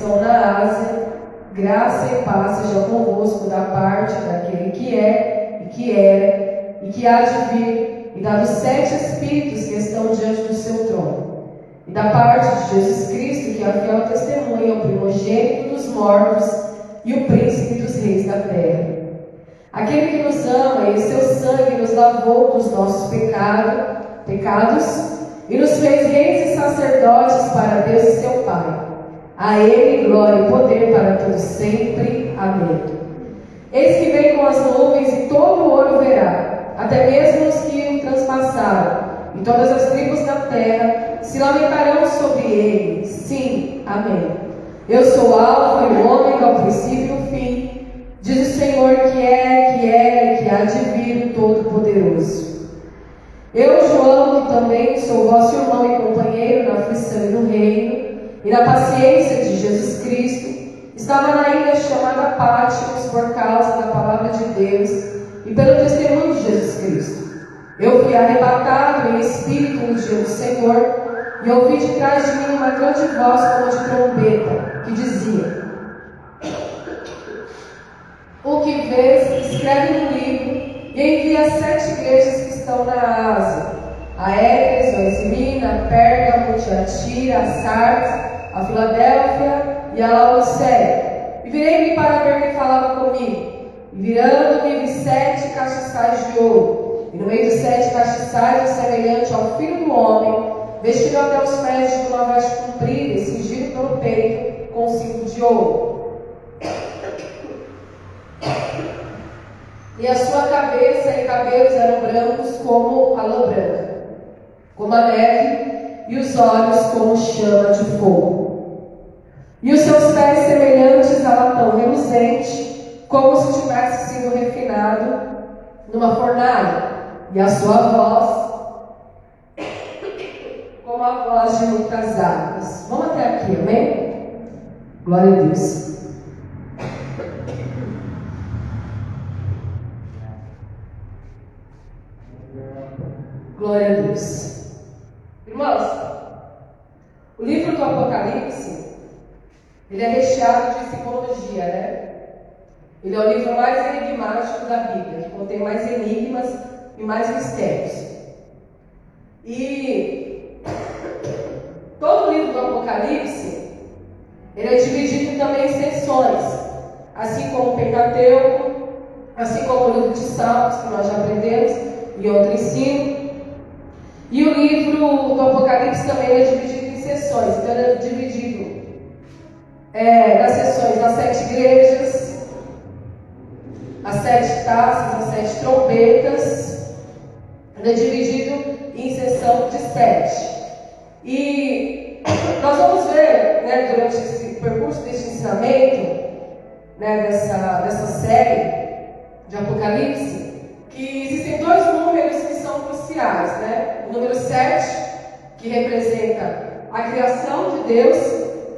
estão na Ásia, graça e paz seja convosco da parte daquele que é, e que era, e que há de vir, e da dos 7 Espíritos que estão diante do seu trono, e da parte de Jesus Cristo, que é a fiel testemunha, o primogênito dos mortos e o príncipe dos reis da terra. Aquele que nos ama e em seu sangue nos lavou dos nossos pecados e nos fez reis e sacerdotes para Deus e seu Pai. A Ele glória e poder para todos sempre. Amém. Eis que vem com as nuvens e todo o olho verá, até mesmo os que o transpassaram, e todas as tribos da terra se lamentarão sobre ele. Sim, amém. Eu sou o Alfa e o Ômega, o princípio e o fim, diz o Senhor que é, que era e que há de vir, o Todo-Poderoso. Eu, João, que também sou vosso irmão e companheiro na aflição e no reino, e na paciência de Jesus Cristo, estava na ilha chamada Pátimos por causa da palavra de Deus e pelo testemunho de Jesus Cristo. Eu fui arrebatado em espírito no dia do Senhor, e ouvi de trás de mim uma grande voz como de trombeta, que dizia: o que vês, escreve no livro e envia às 7 igrejas que estão na Ásia: a Éfeso, a Esmirna, a Pérgamo, a Tiatira, a Sardes, a Filadélfia e a Laodiceia. E virei-me para ver quem falava comigo. E virando-me, vi 7 castiçais de ouro. E no meio dos 7 castiçais, o semelhante ao Filho do Homem, vestido até os pés de uma veste comprida e cingido pelo peito com cinto de ouro. E a sua cabeça e cabelos eram brancos como a lã branca, como a neve, e os olhos como chama de fogo. E os seus pés semelhantes a latão reluzente, como se tivesse sido refinado numa fornalha, e a sua voz como a voz de muitas águas. Vamos até aqui, amém? Glória a Deus. Glória a Deus. Irmãos, o livro do Apocalipse, ele é recheado de simbologia, né? Ele é o livro mais enigmático da Bíblia, que contém mais enigmas e mais mistérios. E todo o livro do Apocalipse, ele é dividido também em seções, assim como o Pentateuco, assim como o livro de Salmos, que nós já aprendemos, e outro ensino. E o livro do Apocalipse também é dividido em seções. Então ele é dividido nas seções das 7 igrejas, as 7 taças, as 7 trombetas. Ele é dividido em seção de 7. E nós vamos ver, né, durante esse percurso desse ensinamento, né, dessa série de Apocalipse, que existem 2 números que são cruciais, né? O número 7, que representa a criação de Deus,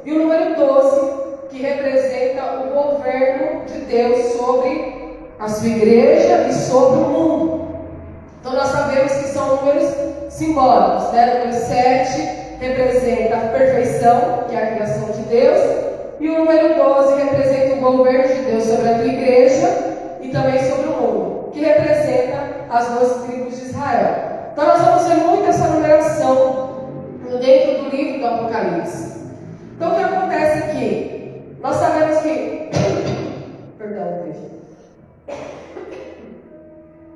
e o número 12, que representa o governo de Deus sobre a sua igreja e sobre o mundo. Então nós sabemos que são números simbólicos, né? O número 7 representa a perfeição, que é a criação de Deus, e o número 12 representa o governo de Deus sobre a tua igreja e também sobre o mundo, que representa as 12 tribos de Israel. Então nós vamos ver muito essa numeração dentro do livro do Apocalipse. Então o que acontece aqui? Nós sabemos que perdão,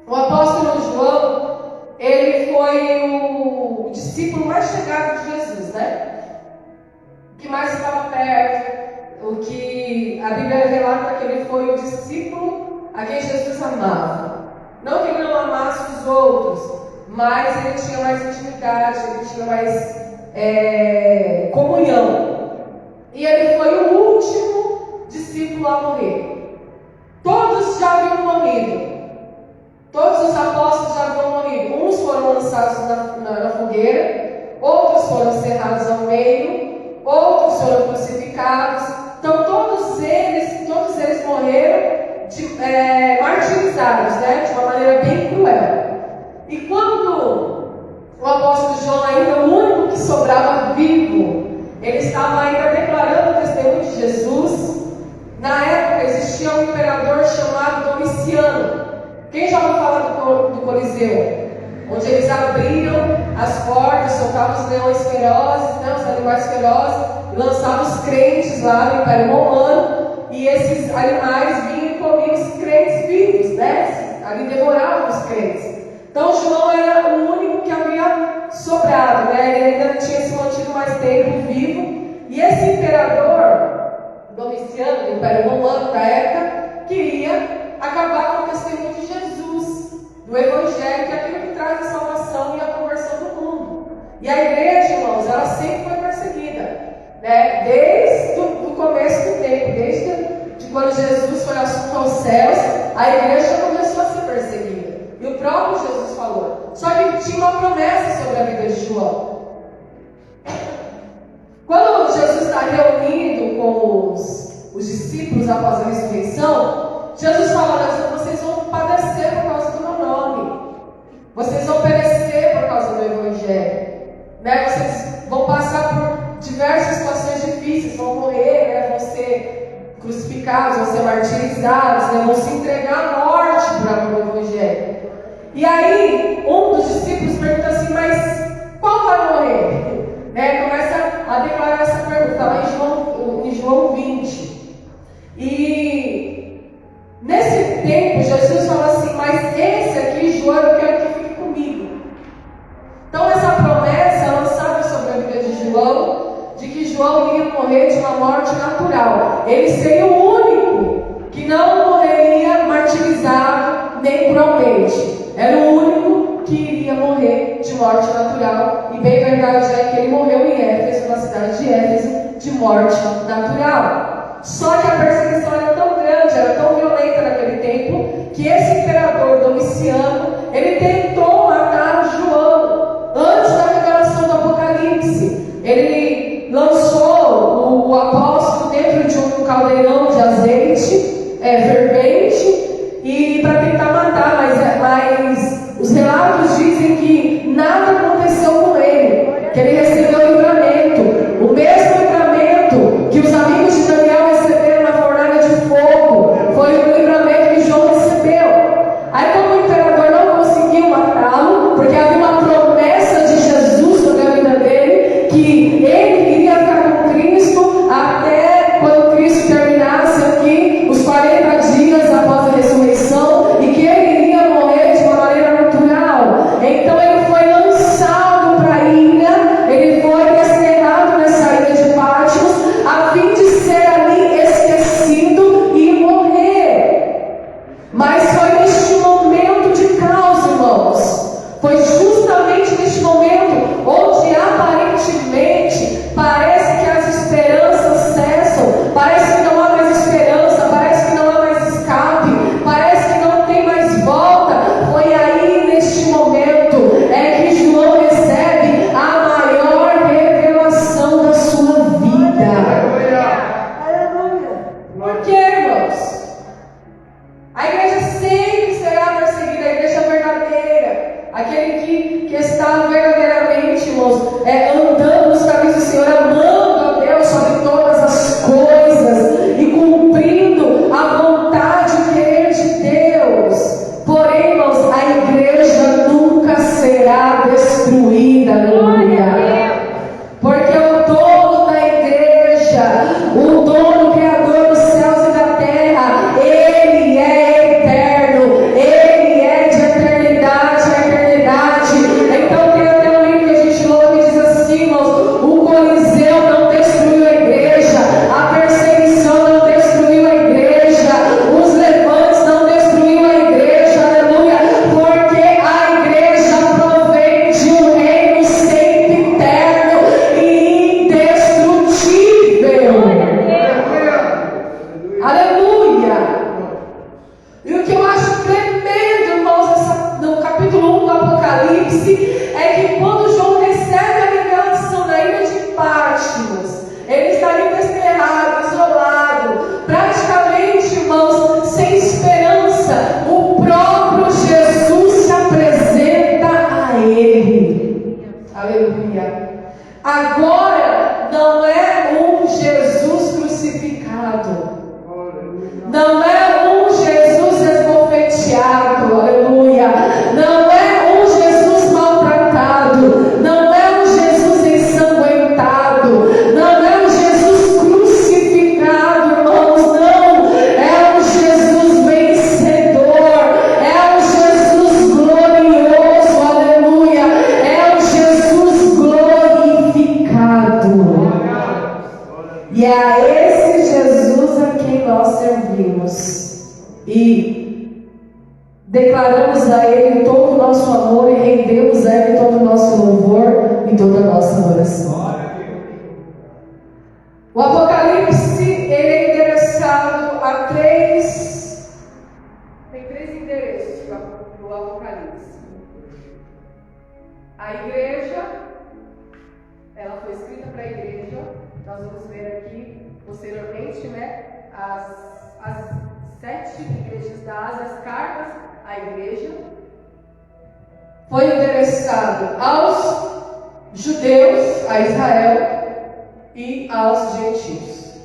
o apóstolo João, ele foi o discípulo mais chegado de Jesus, né? O que mais estava perto, o que a Bíblia relata que ele foi o discípulo a quem Jesus amava. Não que ele não amasse os outros, mas ele tinha mais intimidade, ele tinha mais comunhão. E ele foi o último discípulo a morrer. Todos já haviam morrido. Todos os apóstolos já haviam morrido. Uns foram lançados na fogueira, outros foram cerrados ao meio, outros foram crucificados. Então todos eles morreram martirizados, né? De uma maneira bem cruel. E quando o apóstolo João, ainda o único que sobrava vivo, ele estava ainda declarando o testemunho de um imperador chamado Domiciano. Quem já ouviu falar do Coliseu? Onde eles abriram as portas, soltavam os leões ferozes, né, os animais ferozes, e lançavam os crentes lá no Império Romano, e esses animais vinham e comiam os crentes vivos, né? Ali devoravam os crentes. Então João era o único que havia sobrado, né? Ele ainda tinha se mantido mais tempo vivo, e esse imperador Domiciano, do Império Romano da época, queria acabar com o testemunho de Jesus, do Evangelho, que é aquilo que traz a salvação e a conversão do mundo. E a igreja, irmãos, ela sempre foi perseguida, né? Desde o começo do tempo, desde quando Jesus foi assunto aos céus, a igreja começou a ser perseguida. E o próprio Jesus falou. Só que tinha uma promessa sobre a vida de João. Quando Jesus está reunido com os discípulos após a ressurreição, Jesus fala: vocês vão padecer por causa do meu nome, vocês vão perecer por causa do Evangelho, né? Vocês vão passar por diversas situações difíceis, vão morrer, né? Vão ser crucificados, vão ser martirizados, né? Vão se entregar à morte por amor do Evangelho. E aí, um dos discípulos pergunta assim: mas qual vai morrer? Começa a declarar essa pergunta, está lá em João 20. E nesse tempo, Jesus fala assim: mas esse aqui, João, eu quero que fique comigo. Então essa promessa é lançada sobre a vida de João, de que João iria morrer de uma morte natural. Ele seria o único que não morreria martirizado nem cruelmente. Era o único que iria morrer de morte natural. E bem verdade é que ele morreu em Éfeso, na cidade de Éfeso, de morte natural. Só que a perseguição era tão grande, era tão violenta naquele tempo, que esse imperador Domiciano, ele tentou matar João antes da revelação do Apocalipse. Ele lançou o apóstolo dentro de um caldeirão de azeite fervente, e para tentar matar, mas os relatos dizem que nada aconteceu com ele, que ele recebeu o livramento, o mesmo livramento que os amigos de Daniel receberam na fornalha de fogo, foi o livramento que João recebeu. Aí, como o imperador não conseguiu matá-lo, porque havia uma promessa de Jesus sobre a vida dele, que ele iria ficar com Cristo até quando Cristo terminasse aqui os 40 dias após a ressurreição, e que ele iria morrer de uma maneira natural. Então ele foi lançado para a ilha, ele foi desterrado nessa ilha de Patmos, a fim de ser ali esquecido e morrer. Mas foi neste momento de caos, irmãos, foi justamente neste momento onde aparentemente parece que as esperanças cessam, parece que não há mais esperança, parece que não há mais escape, parece que não tem mais volta. Foi aí, neste momento, que João recebe a maior revelação da sua vida. Aleluia! Por quê, irmãos? A igreja sempre será perseguida, a igreja verdadeira, aquele que está verdadeiramente, irmãos, andando nos caminhos do Senhor, amando a Deus sobre todas as coisas e cumprindo a vontade e o querer de Deus. Porém, irmãos, a igreja nunca será destruída, aleluia. Porque o dono da igreja, o dono criador dos céus e da terra, ele é eterno, ele é de eternidade a eternidade. Então tem até um livro que a gente louca e diz assim, irmãos: o Coliseu não destruiu a igreja, a perseguição não destruiu a igreja, os levantes não destruiu a igreja, aleluia, porque a igreja provém de um reino sempre eterno e indestrutível. Aleluia! E o que eu acho tremendo, irmãos, no capítulo 1 do Apocalipse, é que quando João recebe a revelação da ilha de Patmos, ele está ali desterrado, isolado, praticamente, irmãos, sem esperança. O próprio Jesus se apresenta a ele. Aleluia! Agora não é um Jesus crucificado, não é esse Jesus a quem nós servimos e declaramos a Ele todo o nosso amor e rendemos a Ele todo o nosso louvor e toda a nossa adoração. O Apocalipse, ele é endereçado a tem três endereços para o Apocalipse. A igreja, ela foi escrita para a igreja, nós vamos ver aqui posteriormente, né, as 7 igrejas da Ásia, as cartas à igreja. Foi endereçado aos judeus, a Israel, e aos gentios,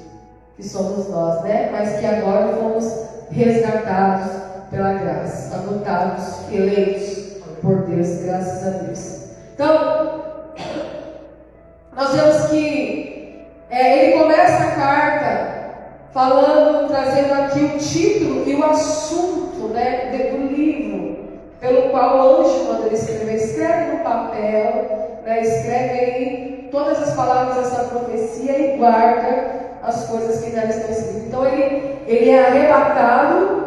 que somos nós, né? Mas que agora fomos resgatados pela graça, adotados, eleitos por Deus, graças a Deus. Então, nós vemos que ele começa a carta falando, trazendo aqui o título e o assunto, né, do livro, pelo qual o anjo, quando ele escreve no papel, né, escreve aí todas as palavras dessa profecia e guarda as coisas que nela estão escritas. Então ele é arrebatado,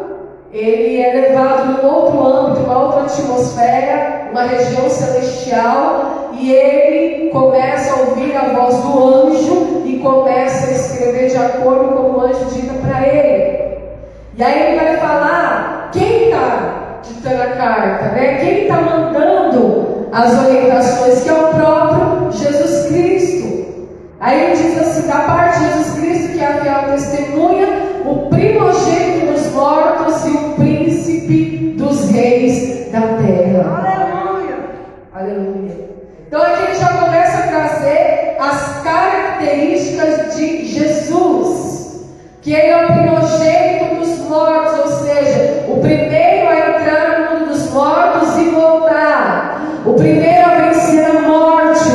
ele é levado num outro âmbito, uma outra atmosfera, uma região celestial, e ele começa a ouvir a voz do anjo e começa a escrever de acordo com o anjo dita para ele. E aí ele vai falar quem está ditando a carta, né? Quem está mandando as orientações, que é o próprio Jesus Cristo. Aí ele diz assim, da parte de Jesus Cristo, que é a fiel testemunha, o primogênito dos mortos e o príncipe dos reis da terra. Aleluia! Aleluia! Então aqui ele já começa a trazer as características de Jesus, que ele é o primogênito dos mortos, ou seja, o primeiro a entrar no mundo dos mortos e voltar, o primeiro a vencer a morte,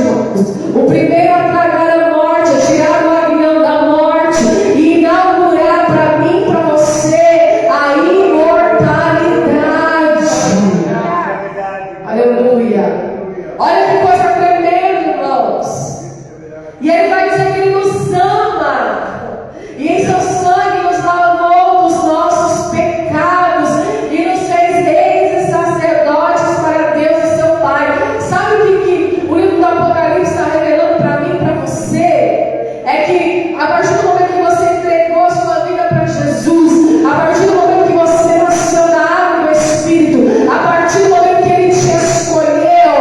o primeiro a tragar a morte, a tirar o aguilhão da morte e inaugurar para mim, para você, a imortalidade. Aleluia! Olha que coisa tremenda, irmãos. E ele vai dizer que ele nos ama, e em seu sangue nos lavou dos nossos pecados e nos fez reis e sacerdotes para Deus e seu Pai. Sabe o que o livro do Apocalipse está revelando para mim e para você? É que a partir do momento que você entregou a sua vida para Jesus, a partir do momento que você nasceu na água do Espírito, a partir do momento que Ele te escolheu,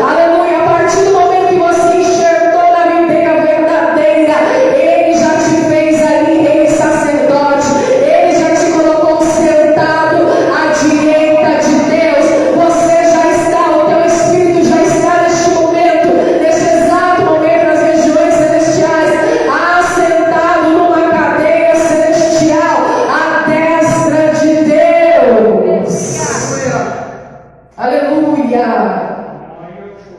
aleluia, a partir do momento que você enxertou na videira verdadeira, Ele já te fez ali rei e sacerdote, Ele já te colocou sentado à direita de Deus. Você já está, o teu Espírito já está neste momento, neste exato momento, nas regiões celestiais, assentado numa cadeira celestial, à destra de Deus. Aleluia!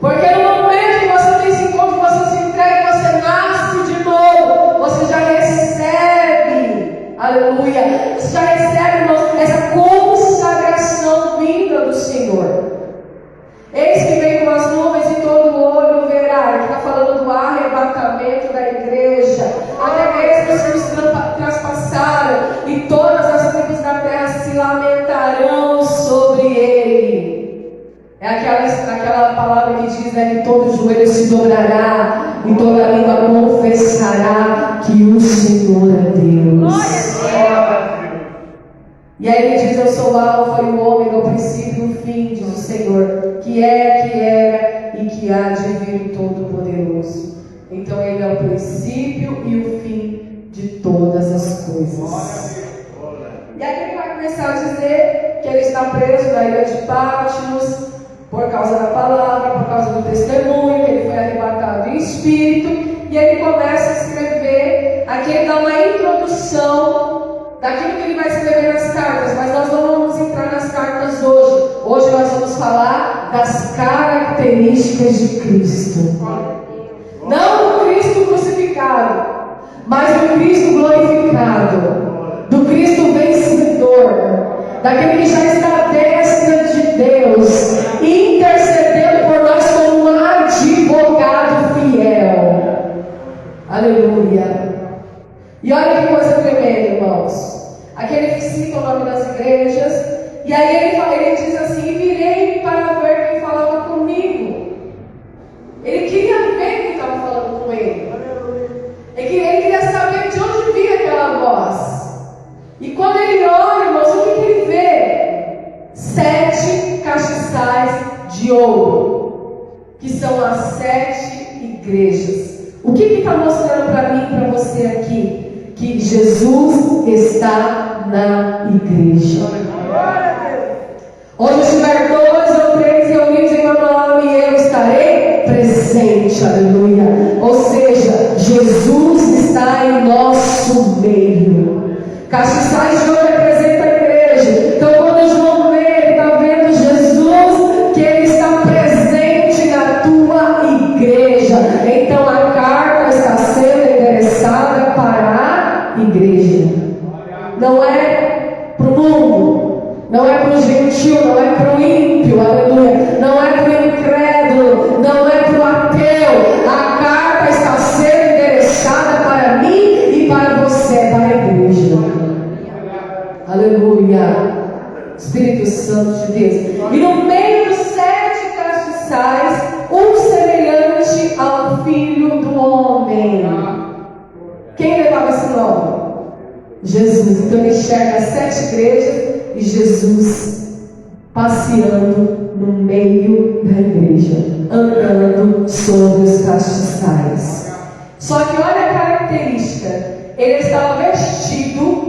Porque no momento que você tem esse encontro, você se entrega, você nasce de novo, você já recebe, aleluia, você já recebe, irmãos, essa consagração vinda do Senhor. Eis que vem com as nuvens e todo olho verá. Ele está falando do arrebatamento da igreja. Até mesmo que os traspassaram, e todas as tribos da terra se lamentarão sobre ele. É aquela palavra que diz, né, que todo joelho se dobrará e toda língua confessará que o Senhor é Deus. E aí ele diz, eu sou o Alfa e o Ômega, o princípio e o fim, diz o Senhor, que é, que era e que há de vir o Todo-Poderoso. Então ele é o princípio e o fim de todas as coisas. E aqui ele vai começar a dizer que ele está preso na ilha de Patmos, por causa da palavra, por causa do testemunho, que ele foi arrebatado em espírito, e ele começa a escrever, aqui ele dá uma introdução daquilo que ele vai escrever nas cartas, mas nós não vamos entrar nas cartas hoje. Hoje nós vamos falar das características de Cristo. Não do Cristo crucificado, mas do Cristo glorificado, do Cristo vencedor, daquele que já está à destra de Deus, intercedendo por nós como um advogado fiel. Aleluia. E olha que coisa tremenda, irmãos. Aqui ele cita o nome das igrejas, e aí ele diz assim: e virei para ver quem falava comigo. Ele queria ver quem estava falando com ele. Ele queria saber de onde vinha aquela voz. E quando ele olha, irmãos, o que ele vê? 7 castiçais de ouro, que são as 7 igrejas. O que está mostrando para mim e para você aqui? Que Jesus está na igreja. Onde estiver 2 ou 3 reunidos em meu nome, eu estarei presente. Aleluia. Ou seja, Jesus está em nosso meio. Castiçais de ouro representa a igreja. Então, quando João vê, ele está vendo Jesus, que ele está presente na tua igreja. Então, a carta está sendo endereçada para a igreja. Não é para o mundo, não é para o gentil, não é para o ímpio, aleluia. Não é para o incrédulo, não é para o ateu. A carta está sendo endereçada para mim e para você, para a igreja. Aleluia. Espírito Santo de Deus. E no meio dos 7 castiçais, um semelhante ao Filho do Homem. Quem levava esse nome? Jesus. Então ele enxerga as 7 igrejas e Jesus passeando no meio da igreja, andando sobre os castiçais. Só que olha a característica: ele estava vestido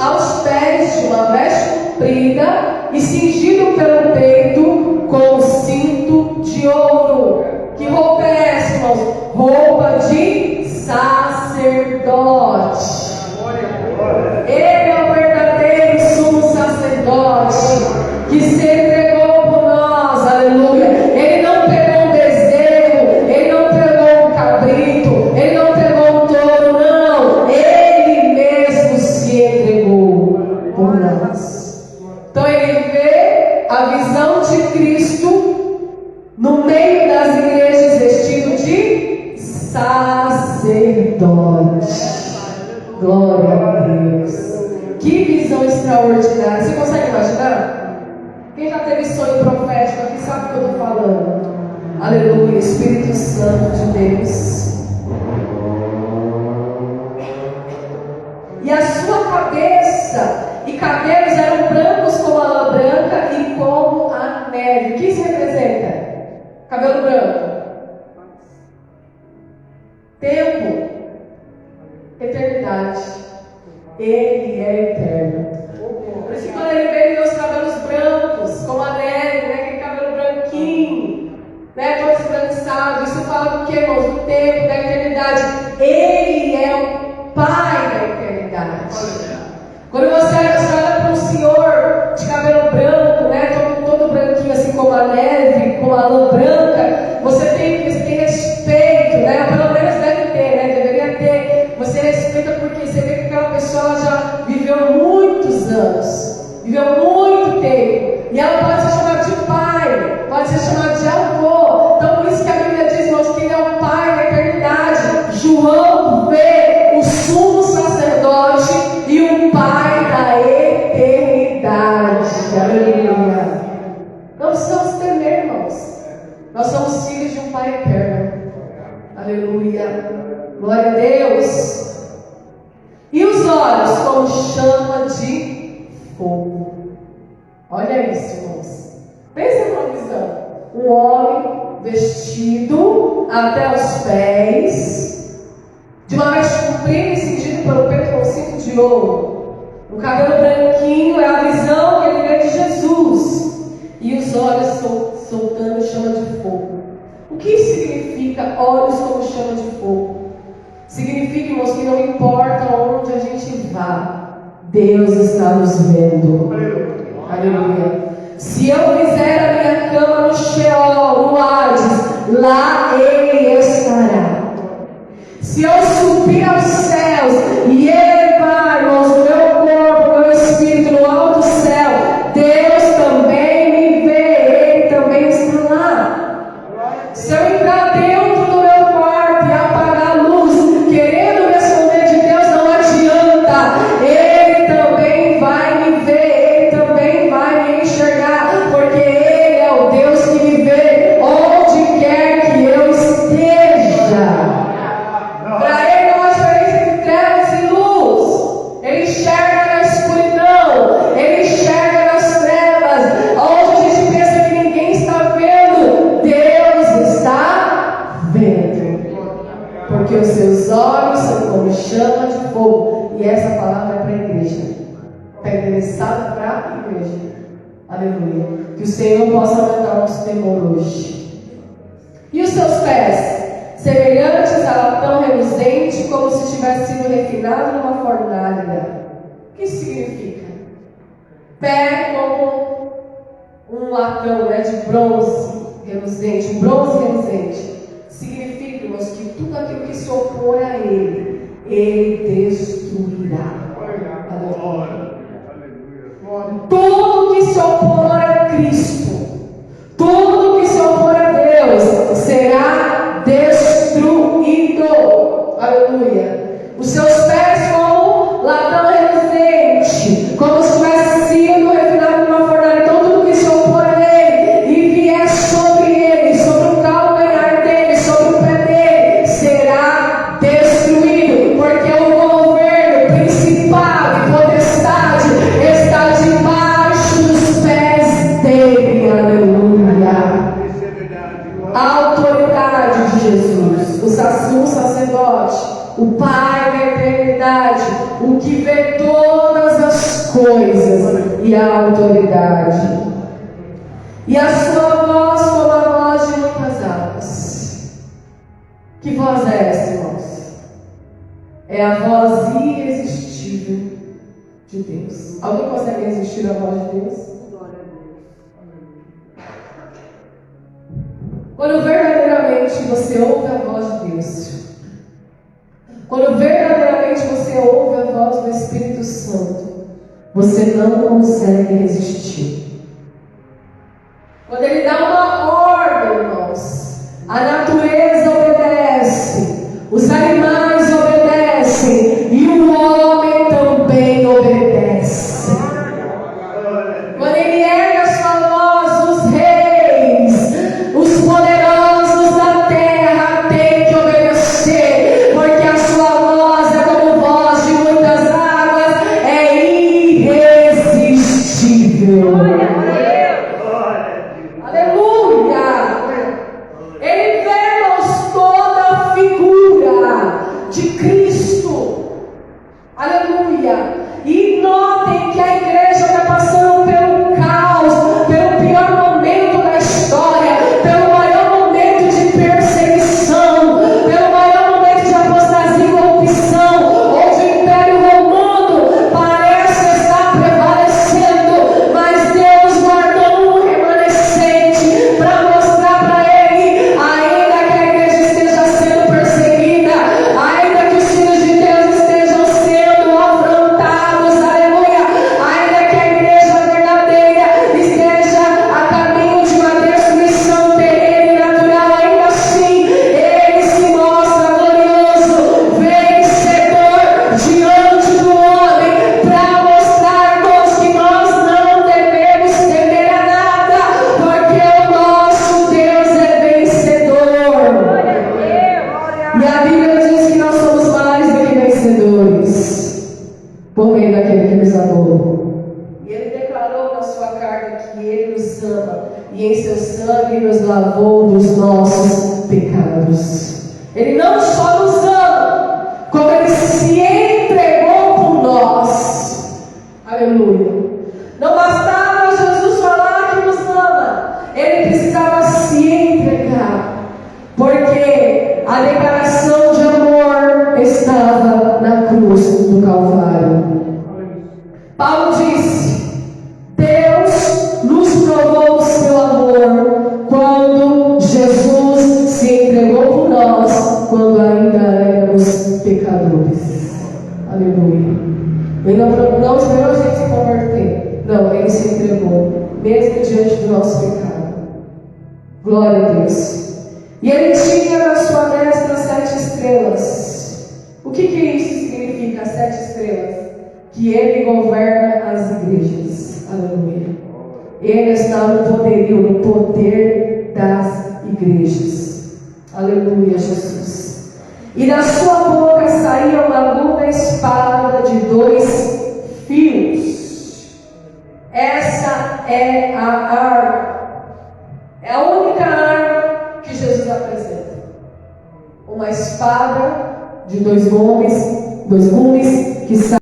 aos pés de uma veste comprida e cingido pelo peito com um cinto de ouro. Que roupa é essa, irmãos? Roupa de sacerdote. Ele é o verdadeiro sumo sacerdote que se entregou por nós, aleluia. Ele não pegou um bezerro, ele não pegou um cabrito, ele não pegou um touro, não. Ele mesmo se entregou por nós. Então ele vê a visão de Cristo no meio das igrejas, vestido de sacerdote. Glória a Deus. Que visão extraordinária. Você consegue imaginar? Quem já teve sonho profético aqui sabe o que eu estou falando. Aleluia. Espírito Santo de Deus. E a sua cabeça e cabelos eram brancos como a lã branca e como a neve. O que isso representa? Cabelo branco. Tempo. Eternidade. Ele é eterno. Por isso que quando ele veio, ele deu os cabelos brancos, como a neve, né? Aquele cabelo branquinho, né? Todo esbranquiçado. Isso fala do que, irmãos? Do tempo, da eternidade. Ele é o Pai da eternidade. Quando você olha para um senhor de cabelo branco, né? Todo branquinho, assim como a neve, como a lã branca, você tem respeito, né? Pelo menos deve ter, né? Deveria ter. Você respeita porque você vê que aquela pessoa já viveu muitos anos, viveu muito tempo, e ela pode ser chamada de pai, pode ser chamada de avô. Então por isso que a Bíblia diz, irmãos, que ele é o Pai da eternidade. João vê o sumo sacerdote e o Pai da eternidade. Aleluia. Não precisamos temer, irmãos. Nós somos filhos de um Pai eterno. Aleluia. Glória a Deus. E os olhos como chama de fogo. Olha isso, irmãos. Pensa numa visão. Um homem vestido até os pés, de uma veste comprida e cingido pelo peito com um cinto de ouro. O cabelo branquinho é a visão que ele vê de Jesus. E os olhos soltando chama de fogo. O que isso significa, olhos como chama de fogo? Significa, irmãos, que não importa onde a gente vá, Deus está nos vendo. Aleluia. Se eu fizer a minha cama no Sheol, no Hades, lá Ele estará. Se eu subir aos céus e elevar, irmãos, o meu corpo, o meu espírito no alto céu, Deus também me vê, Ele também está lá. Se eu entrar dentro do meu quarto e apagar a luz, querendo me esconder de Deus, não adianta. essa palavra é para a igreja. Está interessado para a igreja. Aleluia. Que o Senhor possa aumentar o nosso temor hoje. E os seus pés? Semelhantes a latão reluzente, como se tivesse sido refinado numa fornalha. O que significa? Pé como um latão, né, de bronze reluzente, um bronze reluzente. Significa, irmãos, que tudo aquilo que se opor a ele, ele destruirá. Tudo que se opor a Cristo, tudo que se opor a Deus, será destruído. Aleluia. Os seus pés como latão reluzente, como se tivesse sido refinado numa fornalha. Então tudo que se opor a ele e vier sobre ele, sobre o calcanhar dele, sobre o pé dele, será destruído, porque o governo, principado e potestade está debaixo dos pés dele. Aleluia. A autoridade de Jesus, o sacerdote, o Pai da eternidade, o que vê todas as coisas, e a autoridade. E a sua voz como a voz de muitas águas. Que voz é essa, irmãos? É a voz irresistível de Deus. Alguém consegue resistir à voz de Deus? Quando verdadeiramente você ouve a voz de Deus, quando verdadeiramente você ouve a voz do Espírito Santo, você não consegue resistir. Quando Ele dá uma ordem, irmãos, a natureza obedece, os animais obedecem e o homem também obedece. Quando Ele ergue a sua voz, os reis, os poderosos da terra têm que obedecer, porque a sua voz é como voz de muitas águas, é irresistível. Aleluia! Ele vê-nos toda a figura de Cristo. Aleluia! E notem que a igreja está passando pelo caos, pelo pior momento da história, pelo maior momento de perseguição, pelo maior momento de apostasia e corrupção, onde o Império Romano parece estar prevalecendo, mas Deus guardou um remanescente para mostrar para ele, ainda que a igreja esteja sendo perseguida, ainda que os filhos de Deus estejam sendo afrontados, aleluia, ainda que a igreja verdadeira esteja a caminho de uma destruição terrena e natural, ainda assim ele se mostra glorioso, vencedor diante do homem, para mostrar-nos que nós não devemos temer a nada, porque o nosso Deus é vencedor. E a Bíblia diz que nós somos mais do que vencedores por meio daquele que nos amou. E Ele declarou na sua carta que Ele nos ama e em seu sangue nos lavou dos nossos pecados. Ele não só nos ama, como Ele se entregou por nós. Aleluia. Não bastava Jesus falar que nos ama, Ele precisava se entregar, porque a declaração de amor estava na cruz do Calvário. Paulo disse: Deus nos provou o seu amor quando Jesus se entregou por nós, quando ainda éramos pecadores. Aleluia. Ele não esperou a gente se converter. Não, Ele se entregou, mesmo diante do nosso pecado. Glória a Deus. E Ele tinha na sua destra 7 estrelas. O que isso significa, 7 estrelas? Que Ele governa as igrejas. Aleluia. Ele está no poderio, no poder das igrejas. Aleluia, Jesus. E da sua boca saía uma aguda espada de 2 fios. Essa é a arma. É a única arma que Jesus apresenta. Uma espada de 2 gumes que saem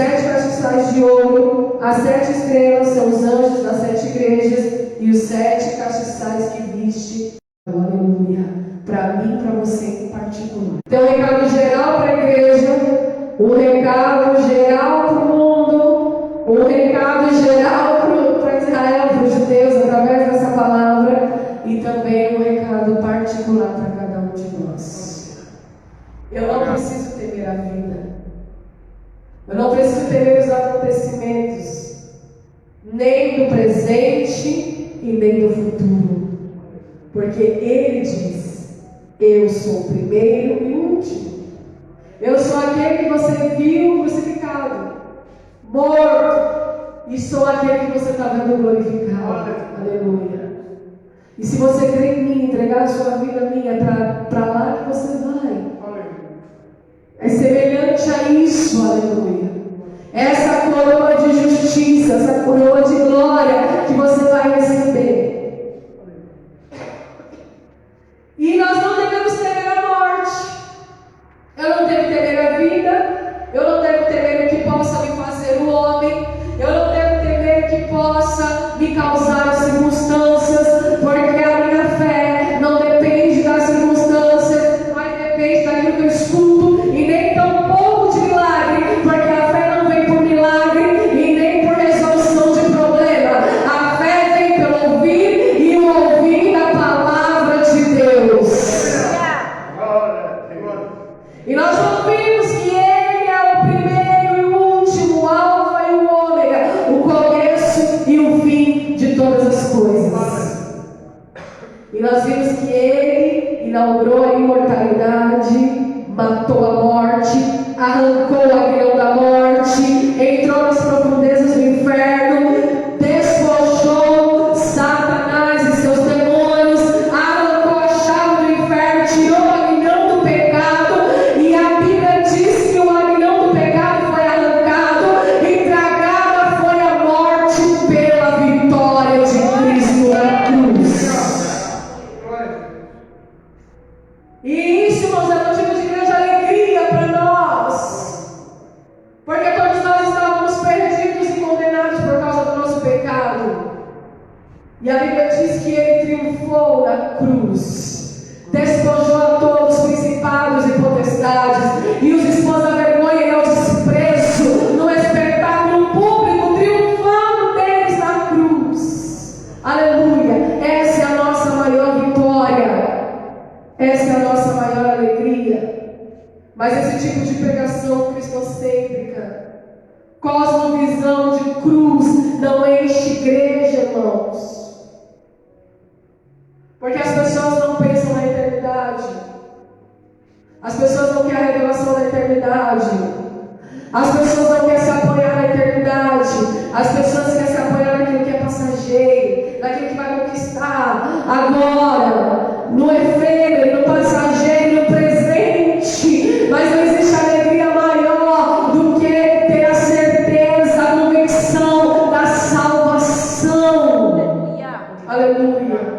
7 castiçais de ouro, as 7 estrelas são os anjos das 7 igrejas, e os 7 castiçais que viste. Aleluia. Para mim, para você em particular. Tem um recado geral para a igreja, um recado geral para o mundo, um recado geral para Israel, para os judeus, através dessa palavra, e também um recado particular para cada um de nós. Eu não preciso temer a vida. Eu não preciso temer os acontecimentos, nem do presente e nem do futuro. Porque Ele diz: eu sou o primeiro e o último. Eu sou aquele que você viu crucificado, morto, e sou aquele que você está vendo glorificado. Aleluia. E se você crê em mim, entregar a sua vida a mim, é para lá que você vai. É semelhante a isso, aleluia. Essa coroa de justiça, essa coroa de glória que você vai receber. E nós não devemos temer a morte. Eu não devo temer a vida. Eu não devo temer o que possa me fazer o homem. Eu não devo temer o que possa me causar as circunstâncias, porque a minha fé não depende das circunstâncias, mas depende daquilo que eu escuto, e nem tão pouco de milagre, porque a fé não vem por milagre e nem por resolução de problema. A fé vem pelo ouvir e o ouvir da palavra de Deus. E nós ouvimos que Ele é o primeiro e o último, o alfa e o ômega, o começo e o fim de todas as coisas. E nós vimos que Ele inaugurou a imortalidade, matou a morte, arrancou o aguilhão da morte, entrou nas profundezas do inferno, despojou Satanás e seus demônios, arrancou a chave do inferno, tirou o aguilhão do pecado, e a Bíblia diz que o aguilhão do pecado foi arrancado e tragada foi a morte pela vitória de Cristo na cruz. E isso, irmãos, é motivo de grande alegria para nós, porque todos nós estávamos perdidos e condenados por causa do nosso pecado. E a Bíblia diz que Ele triunfou na cruz, despojou a todos os principados e potestades, e os expôs à vergonha e ao desprezo, no espetáculo público, triunfando deles na cruz. Aleluia! Essa é a nossa maior vitória. Essa é a nossa maior alegria. Mas esse tipo de pregação cristocêntrica, cosmovisão de cruz, não enche igreja, irmãos. Porque as pessoas não pensam na eternidade. As pessoas não querem a revelação da eternidade. As pessoas não querem se apoiar na eternidade. As pessoas querem se apoiar naquilo que é passageiro, naquilo que vai conquistar agora, no efêmero, no passageiro, no presente. Mas não existe alegria maior do que ter a certeza, a convicção da salvação. Aleluia.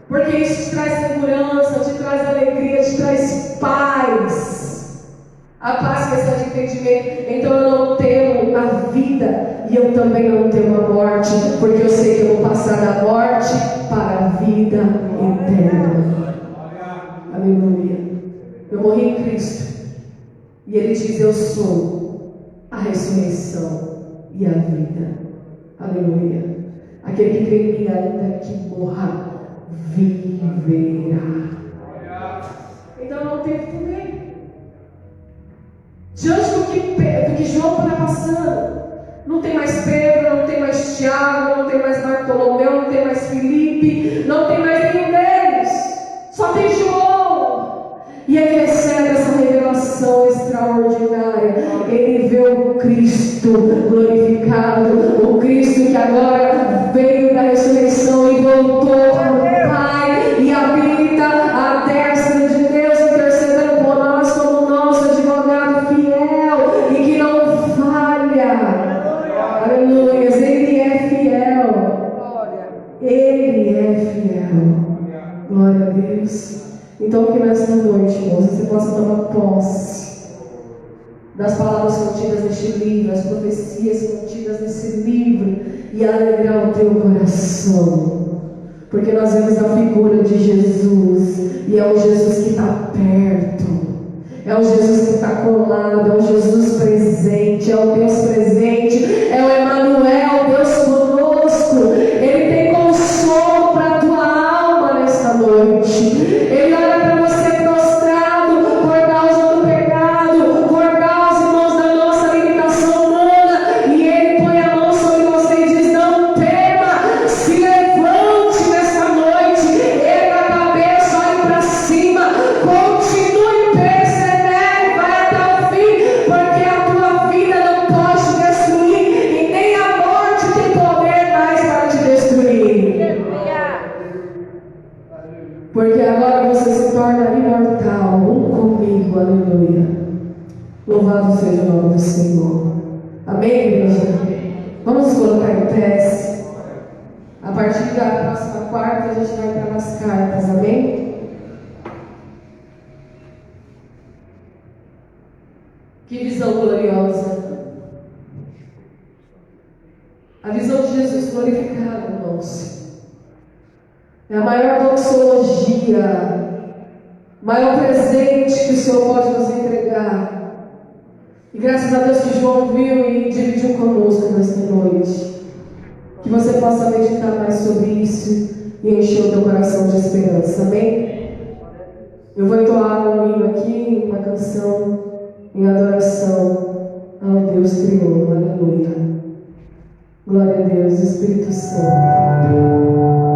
Porque isso te traz segurança, te traz alegria, te traz paz. A paz que está de entendimento. Então eu não temo a vida e eu também não temo a morte, porque eu sei que eu vou passar da morte para a vida eterna. Aleluia. Eu morri em Cristo. E Ele diz: eu sou a ressurreição e a vida. Aleluia. Aquele que crê em mim, ainda que morra, viverá. Então não tem que temer. Diante do que João está passando, não tem mais Pedro, não tem mais Tiago, não tem mais Bartolomeu, não tem mais Filipe, não tem mais nenhum deles, só tem João. E ele recebe essa revelação extraordinária. Ele vê o Cristo glorificado, o Cristo que agora veio da ressurreição e voltou para o Pai e habita à destra de Deus, intercedendo por nós como nosso advogado fiel e que não falha. Aleluia. Ele é fiel. Ele é fiel. Glória a Deus. Então que nesta noite, irmãos, você possa tomar posse das palavras contidas neste livro, as profecias contidas nesse livro, e alegrar o teu coração, porque nós vemos a figura de Jesus, e é um Jesus que está perto, é um Jesus que está colado, é um Jesus presente, é o Deus presente, é o Emanuel, Deus conosco. Ele tem consolo para a tua alma nesta noite. Ele olha para você prostrado por causa do pecado, por causa, irmãos, da nossa limitação humana, e Ele põe a mão sobre você e diz: não tema, se levante nessa noite, erga a cabeça, olhe para cima, continue, persevere, vai até o fim, porque a tua vida não pode te destruir, e nem a morte tem poder mais para te destruir. Porque agora você se torna imortal, um comigo, aleluia. Louvado seja o nome do Senhor. Amém, igreja? Vamos nos colocar em pés. A partir da próxima quarta, a gente vai entrar nas cartas, amém? Que visão gloriosa. A visão de Jesus glorificado, irmãos. É a maior doxologia, o maior presente que o Senhor pode nos entregar. E graças a Deus que João viu e dividiu conosco nesta noite. Que você possa meditar mais sobre isso e encher o teu coração de esperança, amém? Eu vou entoar um hino aqui, uma canção em adoração ao Deus Criador, aleluia. Glória a Deus, Espírito Santo.